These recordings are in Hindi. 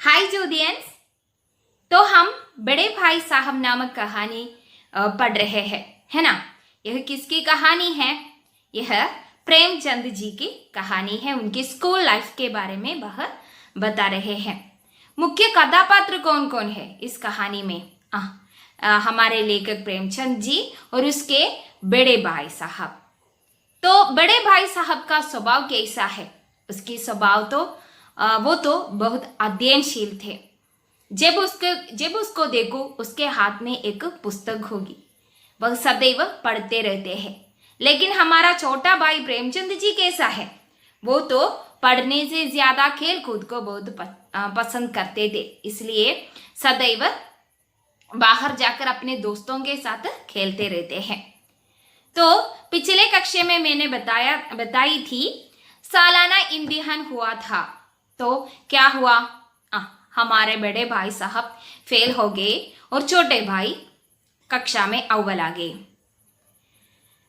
हाय जोडियंस। तो हम बड़े भाई साहब नामक कहानी पढ़ रहे हैं, है ना। यह किसकी कहानी है? यह प्रेमचंद जी की कहानी है। उनकी स्कूल लाइफ के बारे में वह बता रहे हैं। मुख्य कथापात्र कौन कौन है इस कहानी में? हमारे लेखक प्रेमचंद जी और उसके बड़े भाई साहब। तो बड़े भाई साहब का स्वभाव कैसा है? उसकी स्वभाव तो वो तो बहुत अध्ययनशील थे। जब उसको देखो उसके हाथ में एक पुस्तक होगी, वह सदैव पढ़ते रहते हैं। लेकिन हमारा छोटा भाई प्रेमचंद जी कैसा है? वो तो पढ़ने से ज्यादा खेल कूद को बहुत पसंद करते थे, इसलिए सदैव बाहर जाकर अपने दोस्तों के साथ खेलते रहते हैं। तो पिछले कक्षा में मैंने बताई थी सालाना इम्तिहान हुआ था। तो क्या हुआ? हमारे बड़े भाई साहब फेल हो गए और छोटे भाई कक्षा में अव्वल आ गए।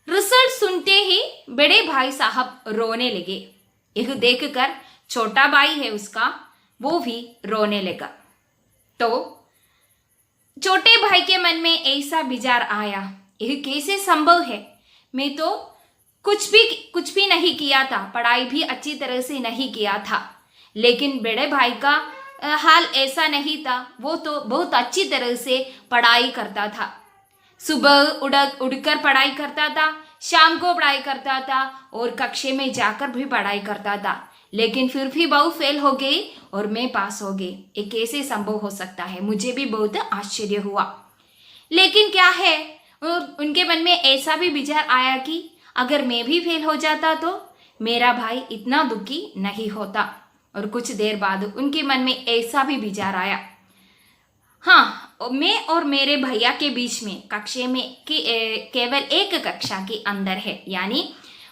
रिजल्ट सुनते ही बड़े भाई साहब रोने लगे। यह देखकर छोटा भाई है उसका, वो भी रोने लगा। तो छोटे भाई के मन में ऐसा विचार आया, यह कैसे संभव है? मैं तो कुछ भी नहीं किया था, पढ़ाई भी अच्छी तरह से नहीं किया था। लेकिन बड़े भाई का हाल ऐसा नहीं था, वो तो बहुत अच्छी तरह से पढ़ाई करता था। सुबह उड़कर पढ़ाई करता था, शाम को पढ़ाई करता था और कक्षा में जाकर भी पढ़ाई करता था। लेकिन फिर भी बहु फेल हो गई और मैं पास हो गई। ये कैसे संभव हो सकता है? मुझे भी बहुत आश्चर्य हुआ। लेकिन क्या है, उनके मन में ऐसा भी विचार आया कि अगर मैं भी फेल हो जाता तो मेरा भाई इतना दुखी नहीं होता। और कुछ देर बाद उनके मन में ऐसा भी विचार आया, मैं और मेरे भैया के बीच में कक्षा में केवल एक कक्षा के अंदर है, यानी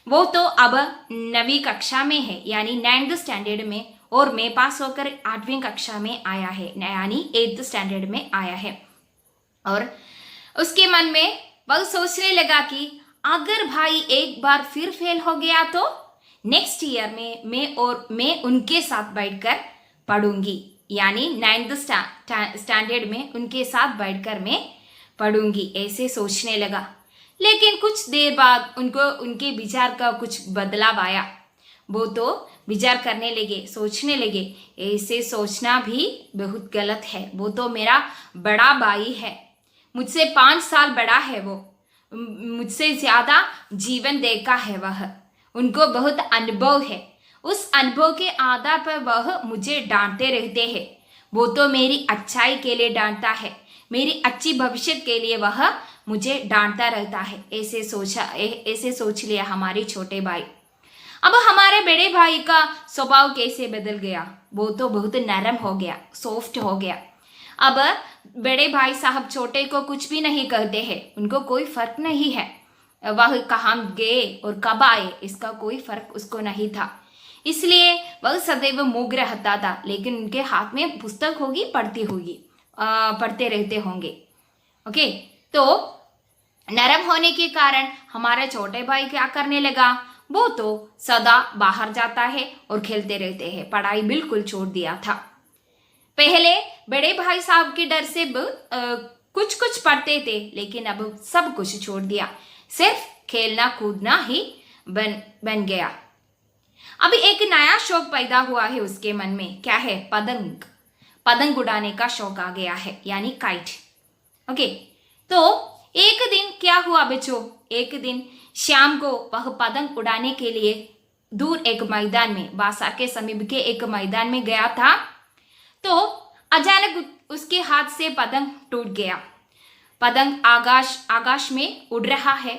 वो तो अब 9वीं कक्षा में है, यानी 9th स्टैंडर्ड में, और मैं पास होकर 8वीं कक्षा में आया है, यानी 8th स्टैंडर्ड में आया है। और उसके मन में वह सोचने लगा कि अगर भाई एक बार फिर फेल हो गया तो नेक्स्ट ईयर में मैं उनके साथ बैठकर पढ़ूंगी, यानी 9th स्टैंडर्ड में उनके साथ बैठकर मैं पढ़ूंगी, ऐसे सोचने लगा। लेकिन कुछ देर बाद उनके विचार का कुछ बदलाव आया। वो तो विचार करने लगे, सोचने लगे, ऐसे सोचना भी बहुत गलत है। वो तो मेरा बड़ा भाई है, मुझसे 5 साल बड़ा है, वो मुझसे ज्यादा जीवन देखा है, वह उनको बहुत अनुभव है। उस अनुभव के आधार पर वह मुझे डांटते रहते हैं। वो तो मेरी अच्छाई के लिए डांटता है, मेरी अच्छी भविष्य के लिए वह मुझे डांटता रहता है। ऐसे सोच लिया हमारे छोटे भाई। अब हमारे बड़े भाई का स्वभाव कैसे बदल गया? वो तो बहुत नरम हो गया, सॉफ्ट हो गया। अब बड़े भाई साहब छोटे को कुछ भी नहीं कहते हैं, उनको कोई फर्क नहीं है, वह कहाँ गए और कब आए इसका कोई फर्क उसको नहीं था। इसलिए वह सदैव मूग रहता था, लेकिन उनके हाथ में पुस्तक होगी, पढ़ते रहते होंगे। ओके, तो नरम होने के कारण हमारा छोटे भाई क्या करने लगा? वो तो सदा बाहर जाता है और खेलते रहते हैं, पढ़ाई बिल्कुल छोड़ दिया था। पहले बड़े भाई साहब के डर से कुछ पढ़ते थे, लेकिन अब सब कुछ छोड़ दिया, सिर्फ खेलना कूदना ही बन गया। अभी एक नया शौक पैदा हुआ है उसके मन में। क्या है? पतंग उड़ाने का शौक आ गया है, यानी काइट। ओके, तो एक दिन क्या हुआ बच्चों? एक दिन शाम को वह पतंग उड़ाने के लिए दूर एक मैदान में, बासा के समीप के एक मैदान में गया था। तो अचानक उसके हाथ से पतंग टूट गया। पतंग आकाश में उड़ रहा है।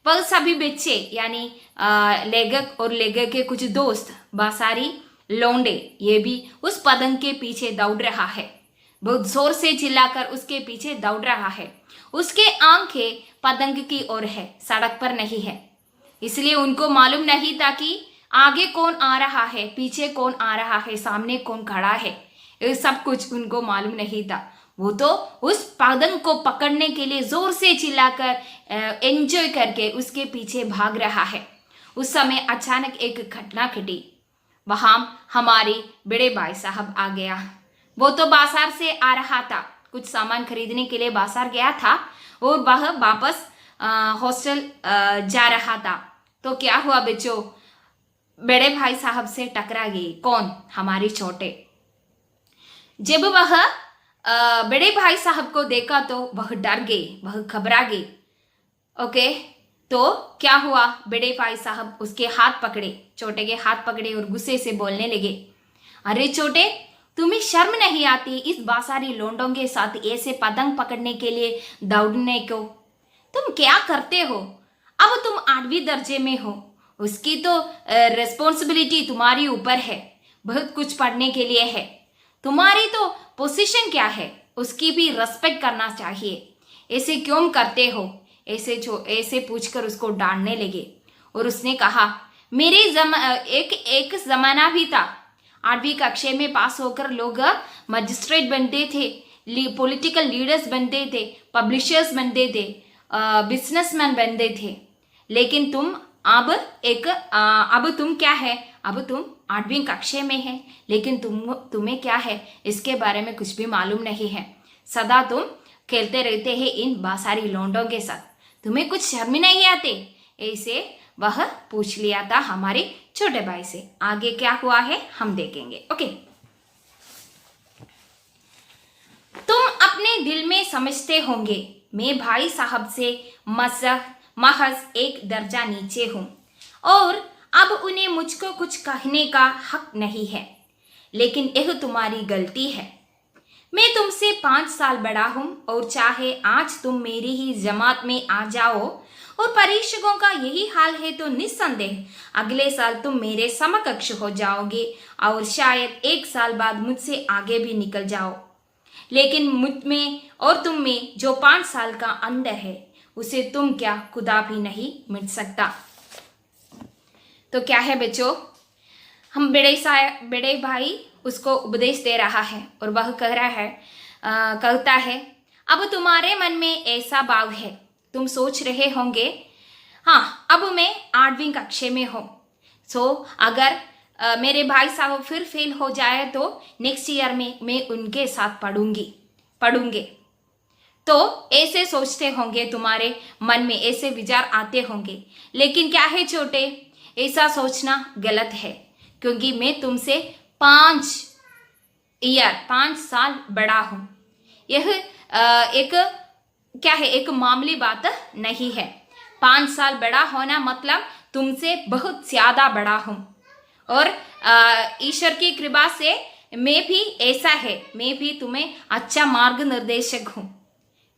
वह सभी बच्चे, यानी लेखक और लेखक के कुछ दोस्त, बासारी लौंडे, ये भी उस पतंग के पीछे दौड़ रहा है, बहुत जोर से चिल्लाकर उसके पीछे दौड़ रहा है। उसके आंखें पतंग की ओर है, सड़क पर नहीं है। इसलिए उनको मालूम नहीं था कि आगे कौन आ रहा है, पीछे कौन आ रहा है, सामने कौन खड़ा है, ये सब कुछ उनको मालूम नहीं था। वो तो उस पतंग को पकड़ने के लिए जोर से चिल्लाकर एंजॉय करके उसके पीछे भाग रहा है। उस समय अचानक एक घटना घटी। वहां हमारे बड़े भाई साहब आ गया। वो तो बाजार से आ रहा था, कुछ सामान खरीदने के लिए बाजार गया था और वह वापस हॉस्टल जा रहा था। तो क्या हुआ बच्चों, बड़े भाई साहब से टकरा गई। कौन? हमारी छोटे। जब वह बड़े भाई साहब को देखा तो वह डर गई, वह घबरा गई। ओके, तो क्या हुआ, बड़े भाई साहब उसके हाथ पकड़े, छोटे के हाथ पकड़े और गुस्से से बोलने लगे, अरे छोटे, तुम्हें शर्म नहीं आती इस बासारी लोंडों के साथ ऐसे पतंग पकड़ने के लिए दौड़ने को? तुम क्या करते हो? अब तुम 8वीं दर्जे में हो, उसकी तो रिस्पॉन्सिबिलिटी तुम्हारी ऊपर है, बहुत कुछ पढ़ने के लिए है। तुम्हारी तो पोजीशन क्या है, उसकी भी रेस्पेक्ट करना चाहिए। ऐसे क्यों करते हो? ऐसे पूछकर उसको डांटने लगे। और उसने कहा, मेरे एक जमाना भी था, 8वीं कक्षा में पास होकर लोग मजिस्ट्रेट बनते थे, पॉलिटिकल लीडर्स बनते थे, पब्लिशर्स बनते थे, बिजनेसमैन बनते थे। लेकिन तुम अब तुम क्या है? अब तुम 8वीं कक्षा में है, लेकिन तुम्हें क्या है इसके बारे में कुछ भी मालूम नहीं है। सदा तुम खेलते रहते हैं इन बासारी लोंडों के साथ, तुम्हें कुछ शर्म नहीं आते? ऐसे वह पूछ लिया था हमारे छोटे भाई से। आगे क्या हुआ है हम देखेंगे। ओके, तुम अपने दिल में समझते होंगे मैं भाई साहब से महज एक दर्जा नीचे हूं और अब उन्हें मुझको कुछ कहने का हक नहीं है, लेकिन यह तुम्हारी गलती है। मैं तुमसे 5 साल बड़ा हूं और चाहे आज तुम मेरी ही जमात में आ जाओ और परीक्षकों का यही हाल है तो निस्संदेह अगले साल तुम मेरे समकक्ष हो जाओगे और शायद 1 साल बाद मुझसे आगे भी निकल जाओ। लेकिन मुझ में और तुम में जो 5 साल का अंतर है उसे तुम क्या खुदा भी नहीं मिट सकता। तो क्या है बच्चों, हम बड़े भाई उसको उपदेश दे रहा है और वह कहता है, अब तुम्हारे मन में ऐसा भाव है, तुम सोच रहे होंगे, हाँ अब मैं 8वीं कक्षा में हूँ, सो अगर मेरे भाई साहब फिर फेल हो जाए तो नेक्स्ट ईयर में मैं उनके साथ पढ़ूंगे। तो ऐसे सोचते होंगे, तुम्हारे मन में ऐसे विचार आते होंगे। लेकिन क्या है छोटे, ऐसा सोचना गलत है, क्योंकि मैं तुमसे 5 साल बड़ा हूं। यह एक मामूली बात नहीं है। 5 साल बड़ा होना मतलब तुमसे बहुत ज्यादा बड़ा हूं और ईश्वर की कृपा से मैं भी ऐसा है, मैं भी तुम्हें अच्छा मार्ग निर्देशक हूं,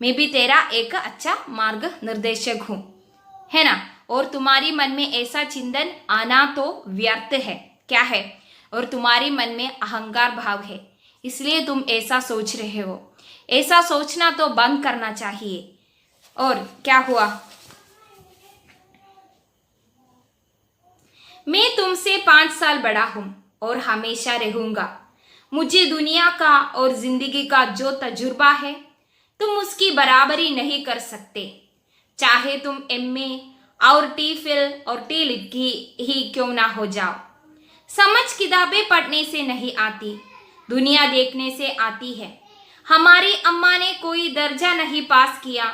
मैं भी तेरा एक अच्छा मार्ग निर्देशक हूं, है ना। और तुम्हारी मन में ऐसा चिंतन आना तो व्यर्थ है, क्या है, और तुम्हारी मन में अहंकार भाव है, इसलिए तुम ऐसा सोच रहे हो। ऐसा सोचना तो बंद करना चाहिए। और क्या हुआ, मैं तुमसे 5 साल बड़ा हूं और हमेशा रहूंगा। मुझे दुनिया का और जिंदगी का जो तजुर्बा है तुम उसकी बराबरी नहीं कर सकते, चाहे तुम एमए और टीफिल और टीलिट की ही क्यों ना हो जाओ। समझ किताबें पढ़ने से नहीं आती, दुनिया देखने से आती है। हमारी अम्मा ने कोई दर्जा नहीं पास किया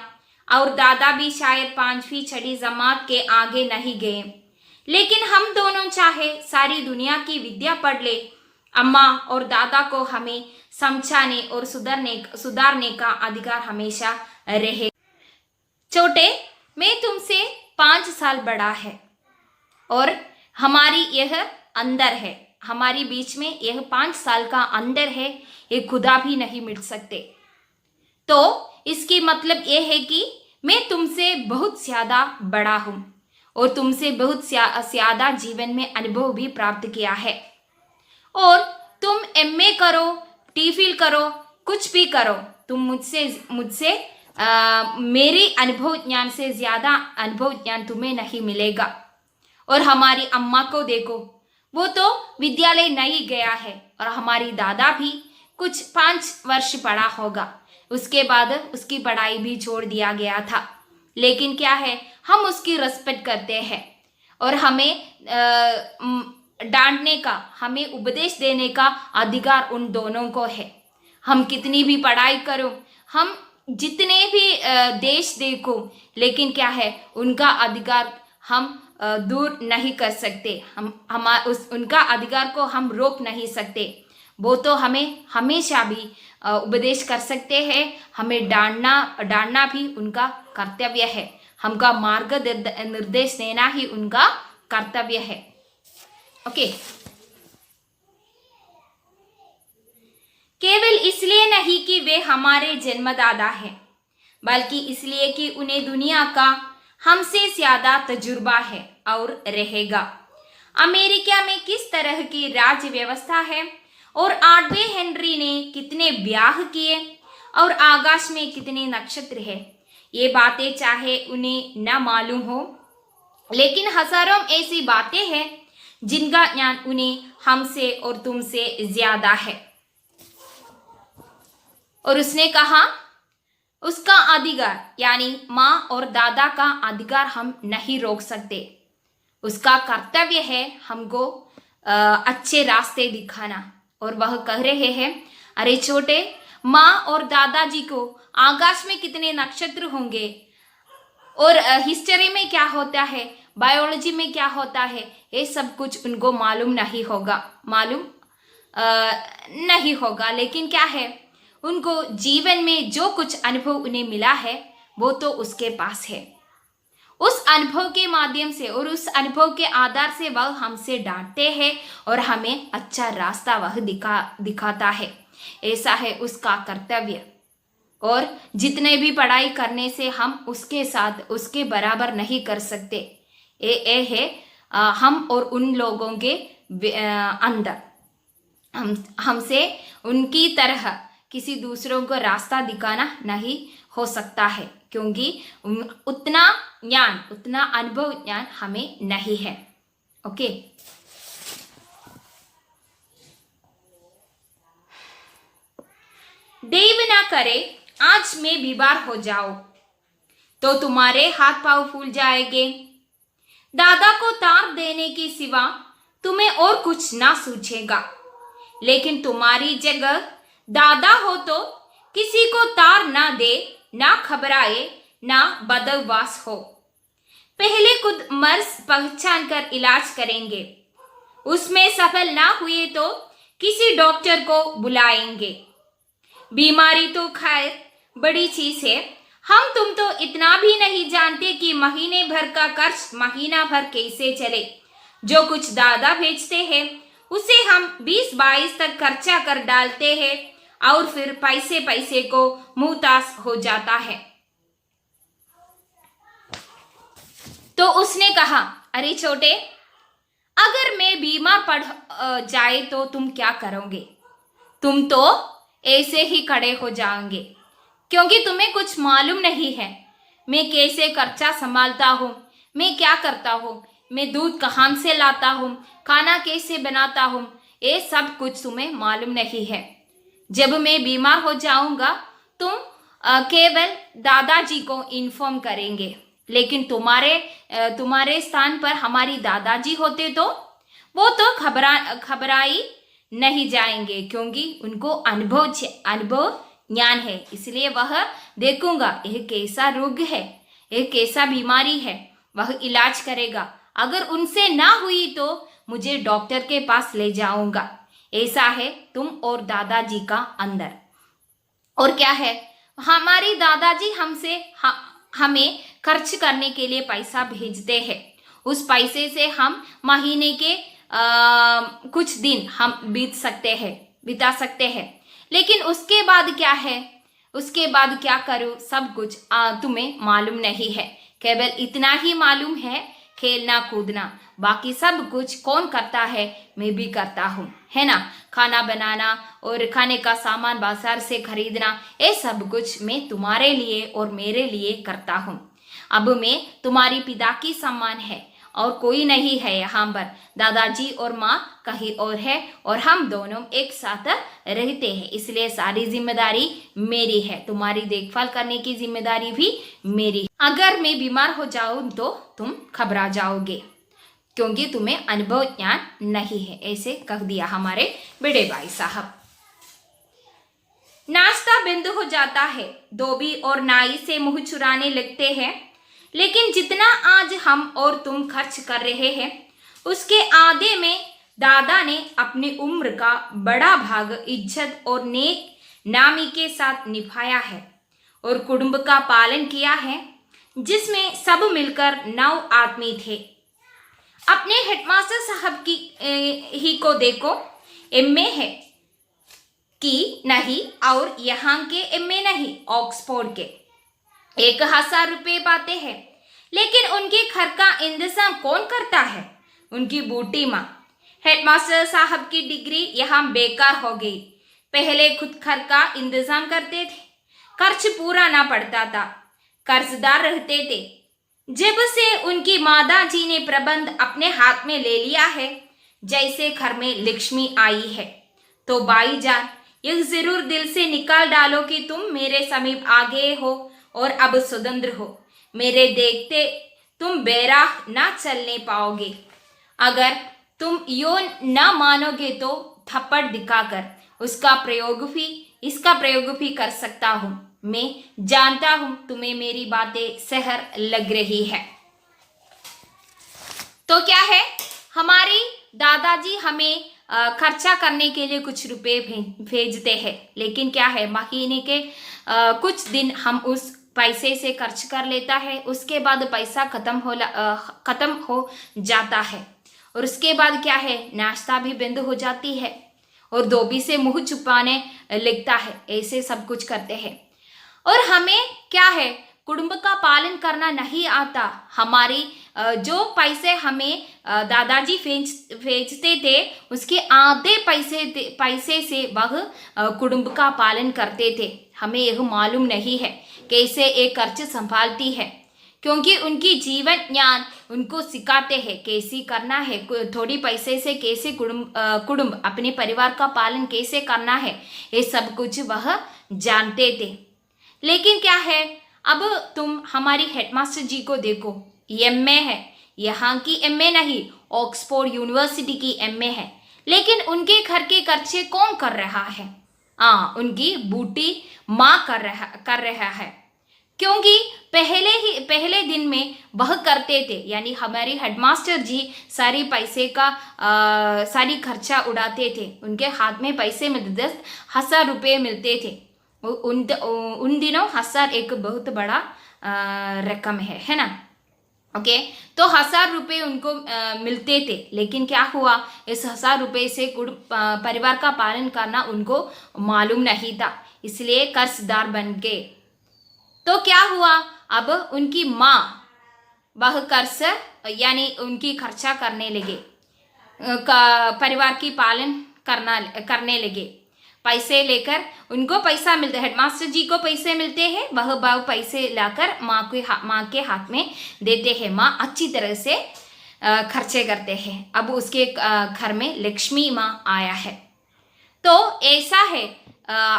और दादा भी शायद 5वीं 6वीं जमात के आगे नहीं गए, लेकिन हम दोनों चाहे सारी दुनिया की विद्या पढ़ ले, अम्मा और दादा को हमें समझाने और सुधारने का अधिकार हमेशा रहे। छोटे, मैं तुमसे 5 साल बड़ा है और हमारी यह अंदर है, हमारी बीच में यह 5 साल का अंदर है, ये खुदा भी नहीं मिट सकते। तो इसकी मतलब यह है कि मैं तुमसे बहुत ज्यादा बड़ा हूं और तुमसे बहुत ज्यादा जीवन में अनुभव भी प्राप्त किया है। और तुम एमए करो, टीफिल करो, कुछ भी करो, तुम मुझसे मेरे अनुभव ज्ञान से ज्यादा अनुभव ज्ञान तुम्हें नहीं मिलेगा। और हमारी अम्मा को देखो, वो तो विद्यालय नहीं गया है और हमारी दादा भी कुछ 5 वर्ष पढ़ा होगा, उसके बाद उसकी पढ़ाई भी छोड़ दिया गया था। लेकिन क्या है, हम उसकी रिस्पेक्ट करते हैं और हमें डांटने का, हमें उपदेश देने का अधिकार उन दोनों को है। हम कितनी भी पढ़ाई करो, हम जितने भी देश देखो, लेकिन क्या है, उनका अधिकार हम दूर नहीं कर सकते। हम उस उनका अधिकार को हम रोक नहीं सकते। वो तो हमें हमेशा भी उपदेश कर सकते हैं, हमें डांटना भी उनका कर्तव्य है, हमका मार्ग निर्देश देना ही उनका कर्तव्य है। ओके, केवल इसलिए नहीं कि वे हमारे जन्मदाता हैं, बल्कि इसलिए कि उन्हें दुनिया का हमसे ज्यादा तजुर्बा है और रहेगा। अमेरिका में किस तरह की राज्य व्यवस्था है और 8वें हेनरी ने कितने ब्याह किए और आकाश में कितने नक्षत्र है, ये बातें चाहे उन्हें न मालूम हो, लेकिन हजारों ऐसी बातें हैं जिनका ज्ञान उन्हें हमसे और तुमसे ज्यादा है। और उसने कहा उसका अधिकार यानी माँ और दादा का अधिकार हम नहीं रोक सकते। उसका कर्तव्य है हमको अच्छे रास्ते दिखाना। और वह कह रहे हैं, अरे छोटे, माँ और दादाजी को आकाश में कितने नक्षत्र होंगे और हिस्ट्री में क्या होता है, बायोलॉजी में क्या होता है, ये सब कुछ उनको मालूम नहीं होगा। लेकिन क्या है, उनको जीवन में जो कुछ अनुभव उन्हें मिला है वो तो उसके पास है। उस अनुभव के माध्यम से और उस अनुभव के आधार से वह हमसे डांटते हैं और हमें अच्छा रास्ता वह दिखाता है। ऐसा है उसका कर्तव्य। और जितने भी पढ़ाई करने से हम उसके साथ उसके बराबर नहीं कर सकते। ये है हम और उन लोगों के अंदर हमसे उनकी तरह किसी दूसरों को रास्ता दिखाना नहीं हो सकता है, क्योंकि उतना ज्ञान, उतना अनुभव ज्ञान हमें नहीं है। ओके, देव ना करे आज मैं बीमार हो जाऊं तो तुम्हारे हाथ पांव फूल जाएंगे। दादा को तार देने के सिवा तुम्हें और कुछ ना सूझेगा, लेकिन तुम्हारी जगह दादा हो तो किसी को तार ना दे, ना घबराए, ना बदहवास हो। पहले खुद मर्ज पहचान कर इलाज करेंगे, उसमें सफल ना हुए तो किसी डॉक्टर को बुलाएंगे। बीमारी तो खैर बड़ी चीज है, हम तुम तो इतना भी नहीं जानते कि महीने भर का खर्च महीना भर कैसे चले। जो कुछ दादा भेजते हैं उसे हम 20-22 तक खर्चा कर डालते हैं और फिर पैसे को मुहताज हो जाता है। तो उसने कहा, अरे छोटे, अगर मैं बीमार पड़ जाए तो तुम क्या करोगे? तुम तो ऐसे ही खड़े हो जाओगे, क्योंकि तुम्हें कुछ मालूम नहीं है मैं कैसे खर्चा संभालता हूँ, मैं क्या करता हूँ, मैं दूध कहाँ से लाता हूँ, खाना कैसे बनाता हूँ, ये सब कुछ तुम्हें मालूम नहीं है। जब मैं बीमार हो जाऊंगा तुम केवल दादाजी को इन्फॉर्म करेंगे, लेकिन तुम्हारे स्थान पर हमारी दादाजी होते तो वो तो घबराई नहीं जाएंगे, क्योंकि उनको अनुभव ज्ञान है। इसलिए वह देखूंगा यह कैसा रोग है, यह कैसा बीमारी है, वह इलाज करेगा। अगर उनसे ना हुई तो मुझे डॉक्टर के पास ले जाऊंगा। ऐसा है तुम और दादाजी का अंदर। और क्या है, हमारी दादाजी हमें खर्च करने के लिए पैसा भेजते हैं। उस पैसे से हम महीने के कुछ दिन हम बिता सकते हैं। लेकिन उसके बाद क्या है, उसके बाद क्या करूं, सब कुछ तुम्हें मालूम नहीं है। केवल इतना ही मालूम है, खेलना कूदना, बाकी सब कुछ कौन करता है, मैं भी करता हूँ, है ना। खाना बनाना और खाने का सामान बाजार से खरीदना, ये सब कुछ मैं तुम्हारे लिए और मेरे लिए करता हूँ। अब मैं तुम्हारी पिता की समान है और कोई नहीं है यहाँ पर। दादाजी और माँ कहीं और है और हम दोनों एक साथ रहते हैं, इसलिए सारी जिम्मेदारी मेरी है। तुम्हारी देखभाल करने की जिम्मेदारी भी मेरी है। अगर मैं बीमार हो जाऊं तो तुम घबरा जाओगे, क्योंकि तुम्हें अनुभव ज्ञान नहीं है। ऐसे कह दिया हमारे बड़े भाई साहब। नाश्ता बंद हो जाता है। धोबी और नाई से मुंह चुराने लगते हैं। लेकिन जितना आज हम और तुम खर्च कर रहे हैं उसके आधे में दादा ने अपनी उम्र का बड़ा भाग इज्जत और नेक नामी के साथ निभाया है और कुटुंब का पालन किया है, जिसमें सब मिलकर 9 आदमी थे। अपने हेडमास्टर साहब की ही को देखो, एमए है कि नहीं, और यहाँ के एमए नहीं, ऑक्सफोर्ड के 1000 रुपये पाते हैं। लेकिन उनके घर का इंतजाम कौन करता है? उनकी बूटी माँ। हेडमास्टर साहब की डिग्री यहाँ बेकार हो गई। पहले खुद घर का इंतजाम करते थे, खर्च पूरा ना पड़ता था, कर्जदार रहते थे। जब से उनकी माता जी ने प्रबंध अपने हाथ में ले लिया है, जैसे घर में लक्ष्मी आई है, तो भाईजान यह जरूर दिल से निकाल डालो कि तुम मेरे समीप आ गए हो और अब स्वतंत्र हो। मेरे देखते तुम बेराह ना चलने पाओगे। अगर तुम यो न मानोगे तो थप्पड़ दिखाकर इसका प्रयोग भी कर सकता हूँ। मैं जानता हूँ तुम्हें मेरी बातें सहर लग रही है। तो क्या है, हमारी दादाजी हमें खर्चा करने के लिए कुछ रुपए भेजते हैं, लेकिन क्या है, महीने के कुछ दिन हम उस पैसे से खर्च कर लेता है। उसके बाद पैसा खत्म हो जाता है और उसके बाद क्या है, नाश्ता भी बंद हो जाती है और धोबी से मुंह छुपाने लगता है। ऐसे सब कुछ करते हैं और हमें क्या है, कुटुंब का पालन करना नहीं आता। हमारी जो पैसे हमें दादाजी भेजते थे उसके आधे पैसे से वह कुटुंब का पालन करते थे। हमें यह मालूम नहीं है कैसे एक खर्च संभालती है, क्योंकि उनकी जीवन ज्ञान उनको सिखाते हैं कैसे करना है, थोड़ी पैसे से कैसे कुटुंब अपने परिवार का पालन कैसे करना है, ये सब कुछ वह जानते थे। लेकिन क्या है, अब तुम हमारी हेडमास्टर जी को देखो, एमए है, यहाँ की एमए नहीं, ऑक्सफोर्ड यूनिवर्सिटी की एमए है, लेकिन उनके घर के खर्चे कौन कर रहा है? उनकी बूटी माँ कर रहा है, क्योंकि पहले दिन में वह करते थे। यानी हमारे हेडमास्टर जी सारी पैसे का सारी खर्चा उड़ाते थे। उनके हाथ में पैसे मिलते, 10,000 रुपये मिलते थे। उन दिनों 1000 एक बहुत बड़ा रकम है ना। ओके, तो 1000 रुपये उनको मिलते थे। लेकिन क्या हुआ, इस 1000 रुपये से परिवार का पालन करना उनको मालूम नहीं था, इसलिए कर्जदार बन गए। तो क्या हुआ, अब उनकी माँ वह कर्ज यानी उनकी खर्चा करने लगे, परिवार की पालन करने लगे। पैसे लेकर उनको पैसा मिलता है, हेडमास्टर जी को पैसे मिलते हैं, वह पैसे लाकर माँ के हाथ में देते हैं। माँ अच्छी तरह से खर्चे करते हैं। अब उसके घर में लक्ष्मी माँ आया है। तो ऐसा है,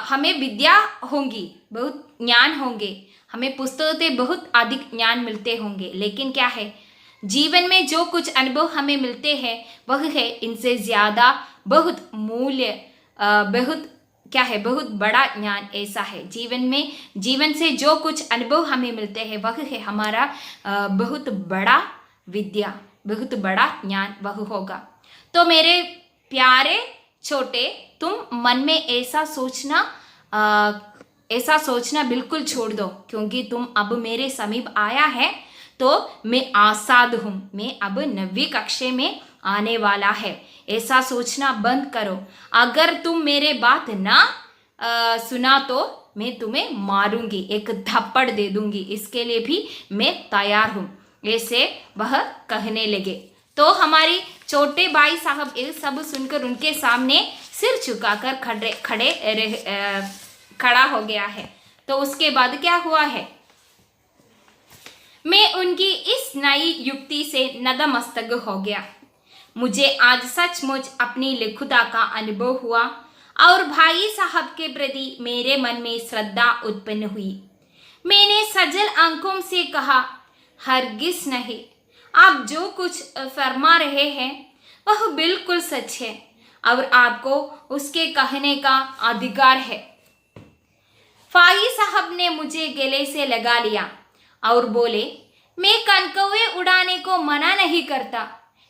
हमें विद्या होंगी, बहुत ज्ञान होंगे, हमें पुस्तकों से बहुत अधिक ज्ञान मिलते होंगे, लेकिन क्या है, जीवन में जो कुछ अनुभव हमें मिलते हैं वह है इनसे ज़्यादा बहुत मूल्य, बहुत बड़ा ज्ञान ऐसा है। जीवन से जो कुछ अनुभव हमें मिलते हैं वह है हमारा बहुत बड़ा विद्या, बहुत बड़ा ज्ञान वह होगा। तो मेरे प्यारे छोटे, तुम मन में ऐसा सोचना बिल्कुल छोड़ दो, क्योंकि तुम अब मेरे समीप आया है तो मैं आज़ाद हूँ। मैं अब 9वीं कक्षा में आने वाला है, ऐसा सोचना बंद करो। अगर तुम मेरे बात ना सुना तो मैं तुम्हें मारूंगी, एक थप्पड़ दे दूंगी, इसके लिए भी मैं तैयार हूँ, ऐसे वह कहने लगे। तो हमारी छोटे भाई साहब ये सब सुनकर उनके सामने सिर झुकाकर खड़ा हो गया है। तो उसके बाद क्या हुआ है, मैं उनकी इस नई युक्ति से नतमस्तक हो गया। मुझे आज सचमुच अपनी लिखुता का अनुभव हुआ और भाई साहब के प्रति मेरे मन में श्रद्धा उत्पन्न हुई। मैंने सजल आंखों से कहा, हरगिज नहीं, आप जो कुछ फरमा रहे हैं वह बिल्कुल सच है और आपको उसके कहने का अधिकार है। फाही साहब ने मुझे गले से लगा लिया और बोले, मैं कनकौवे उड़ाने को मना नहीं करता,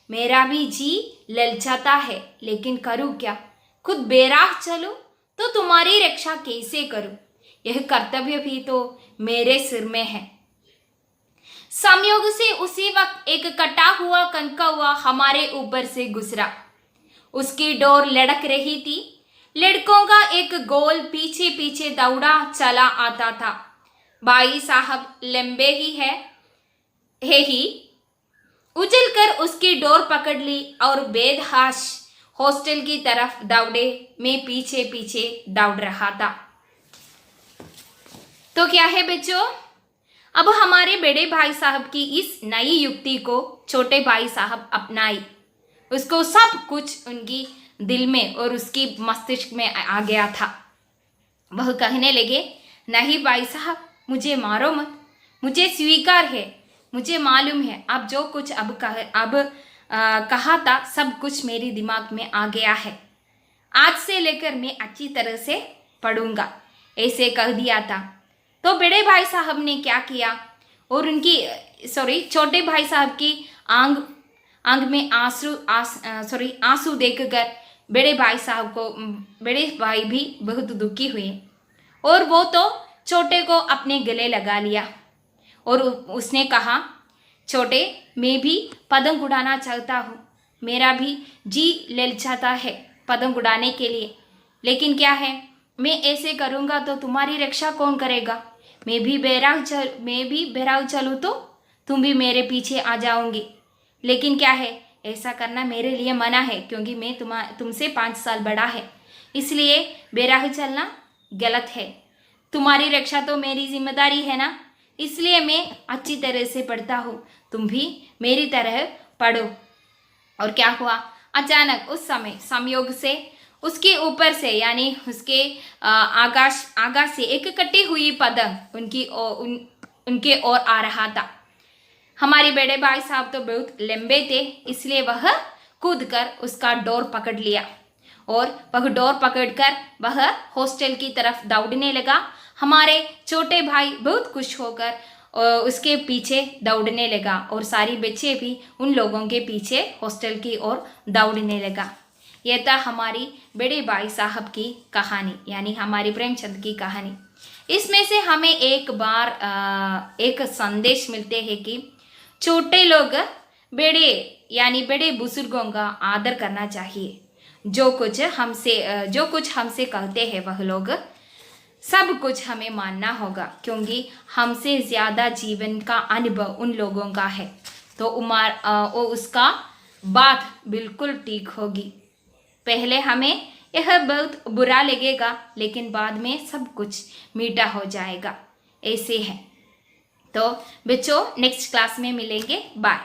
मेरा भी जी ललचाता है, लेकिन करूँ क्या? खुद बेराह चलूं तो तुम्हारी रक्षा कैसे करूं? यह कर्तव्य भी तो मेरे सिर में है। संयोग से उसी वक्त एक कटा हुआ कनकौवा हमारे ऊपर से गुजरा। उसकी डोर लड़क रही थी। लड़कों का एक गोल पीछे पीछे दौड़ा चला आता था। भाई साहब लंबे ही उछलकर उसकी डोर पकड़ ली और बेदहाश हॉस्टल की तरफ दौड़े। मैं पीछे पीछे दौड़ रहा था। तो क्या है बच्चों, अब हमारे बड़े भाई साहब की इस नई युक्ति को छोटे भाई साहब अपनाई। उसको सब कुछ उनकी दिल में और उसकी मस्तिष्क में आ गया था। वह कहने लगे, नहीं भाई साहब, मुझे मारो मत, मुझे स्वीकार है, मुझे मालूम है अब जो कुछ कहा था सब कुछ मेरे दिमाग में आ गया है। आज से लेकर मैं अच्छी तरह से पढ़ूंगा, ऐसे कह दिया था। तो बड़े भाई साहब ने क्या किया, और छोटे भाई साहब की आंख में आंसू देखकर बड़े भाई भी बहुत दुखी हुए, और वो तो छोटे को अपने गले लगा लिया और उसने कहा, छोटे, मैं भी पतंग उड़ाना चाहता हूँ, मेरा भी जी ललचाता है पतंग उड़ाने के लिए, लेकिन क्या है, मैं ऐसे करूँगा तो तुम्हारी रक्षा कौन करेगा? मैं भी बहराव चलूँ तो तुम भी मेरे पीछे आ जाओगी, लेकिन क्या है, ऐसा करना मेरे लिए मना है क्योंकि मैं तुमसे 5 साल बड़ा है, इसलिए बहराव चलना गलत है। तुम्हारी रक्षा तो मेरी जिम्मेदारी है ना, इसलिए मैं अच्छी तरह से पढ़ता हूँ, तुम भी मेरी तरह पढ़ो। और क्या हुआ, अचानक उस समय संयोग से उसके ऊपर से यानी उसके आकाश से एक कटी हुई पतंग उनके ओर आ रहा था। हमारे बड़े भाई साहब तो बहुत लंबे थे, इसलिए वह कूदकर उसका डोर पकड़ लिया और वह डोर पकड़कर वह हॉस्टल की तरफ दौड़ने लगा। हमारे छोटे भाई बहुत खुश होकर उसके पीछे दौड़ने लगा और सारी बच्चे भी उन लोगों के पीछे हॉस्टल की ओर दौड़ने लगा। यह था हमारी बड़े भाई साहब की कहानी, यानी हमारी प्रेमचंद की कहानी। इसमें से हमें एक संदेश मिलते हैं कि छोटे लोग बड़े बुजुर्गों का आदर करना चाहिए। जो कुछ हमसे कहते हैं वह लोग सब कुछ हमें मानना होगा, क्योंकि हमसे ज़्यादा जीवन का अनुभव उन लोगों का है, तो उसका बात बिल्कुल ठीक होगी। पहले हमें यह बहुत बुरा लगेगा, लेकिन बाद में सब कुछ मीठा हो जाएगा, ऐसे है। तो बच्चों, नेक्स्ट क्लास में मिलेंगे, बाय।